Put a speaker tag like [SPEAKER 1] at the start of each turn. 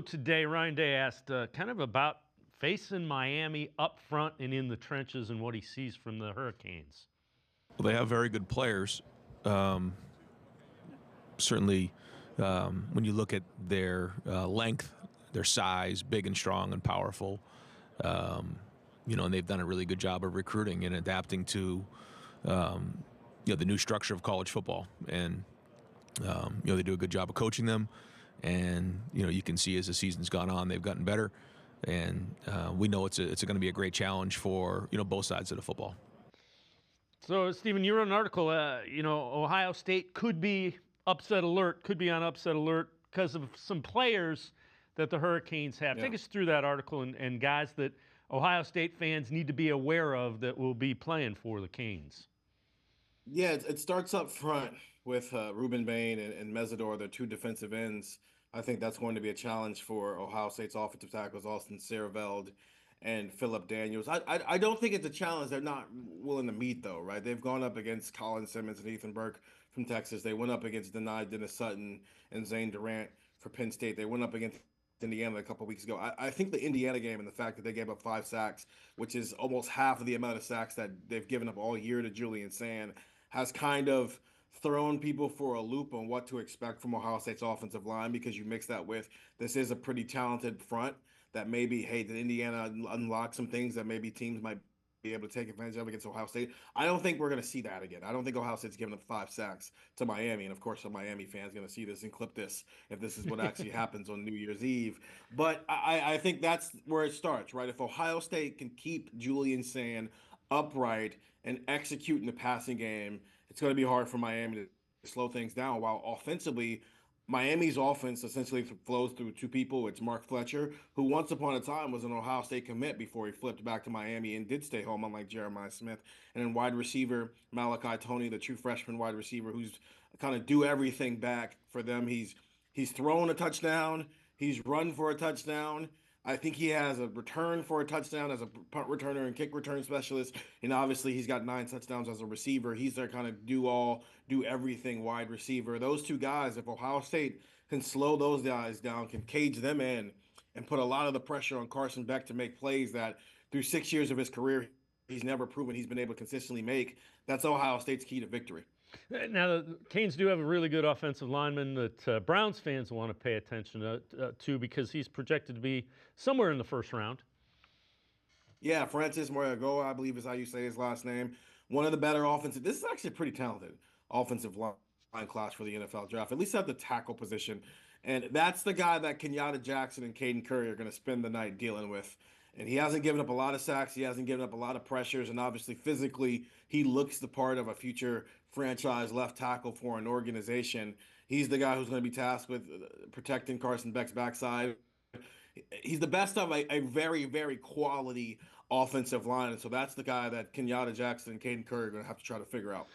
[SPEAKER 1] Today, Ryan Day asked kind of about facing Miami up front and in the trenches and what he sees from the Hurricanes.
[SPEAKER 2] Well, they have very good players. Certainly, when you look at their length, their size, big and strong and powerful, and they've done a really good job of recruiting and adapting to, the new structure of college football. And, they do a good job of coaching them. And, you can see as the season's gone on, they've gotten better. And we know it's going to be a great challenge for, both sides of the football.
[SPEAKER 1] So, Stephen, you wrote an article, Ohio State could be on upset alert because of some players that the Hurricanes have. Yeah. Take us through that article and guys that Ohio State fans need to be aware of that will be playing for the Canes.
[SPEAKER 3] Yeah, it starts up front with Ruben Bain and Mesidor, their two defensive ends. I think that's going to be a challenge for Ohio State's offensive tackles, Austin Seerveld and Philip Daniels. I don't think it's a challenge they're not willing to meet, though, right? They've gone up against Colin Simmons and Ethan Burke from Texas. They went up against Dennis Sutton and Zane Durant for Penn State. They went up against Indiana a couple weeks ago. I think the Indiana game and the fact that they gave up 5 sacks, which is almost half of the amount of sacks that they've given up all year to Julian Sand, has kind of thrown people for a loop on what to expect from Ohio State's offensive line, because you mix that with this is a pretty talented front that maybe, hey, did Indiana unlock some things that maybe teams might be able to take advantage of against Ohio State? I don't think we're going to see that again. I don't think Ohio State's giving up 5 sacks to Miami. And of course, a Miami fan's going to see this and clip this if this is what actually happens on New Year's Eve. But I think that's where it starts, right? If Ohio State can keep Julian Sand upright and execute in the passing game, it's going to be hard for Miami to slow things down. While offensively, Miami's offense essentially flows through two people. It's Mark Fletcher, who once upon a time was an Ohio State commit before he flipped back to Miami and did stay home, unlike Jeremiah Smith. And then wide receiver Malachi Toney, the true freshman wide receiver, who's kind of do everything back for them. He's thrown a touchdown. He's run for a touchdown. I think he has a return for a touchdown as a punt returner and kick return specialist. And obviously, he's got 9 touchdowns as a receiver. He's their kind of do everything wide receiver. Those two guys, if Ohio State can slow those guys down, can cage them in, and put a lot of the pressure on Carson Beck to make plays that through 6 years of his career, he's never proven he's been able to consistently make, that's Ohio State's key to victory.
[SPEAKER 1] Now, the Canes do have a really good offensive lineman that Browns fans want to pay attention to because he's projected to be somewhere in the first round.
[SPEAKER 3] Yeah, Francis Moragoa, I believe is how you say his last name. One of the better offensive. This is actually a pretty talented offensive line class for the NFL draft, at least at the tackle position. And that's the guy that Kenyatta Jackson and Caden Curry are going to spend the night dealing with. And he hasn't given up a lot of sacks. He hasn't given up a lot of pressures. And obviously, physically, he looks the part of a future franchise left tackle for an organization. He's the guy who's going to be tasked with protecting Carson Beck's backside. He's the best of a very, very quality offensive line. And so that's the guy that Kenyatta Jackson and Caden Curry are going to have to try to figure out.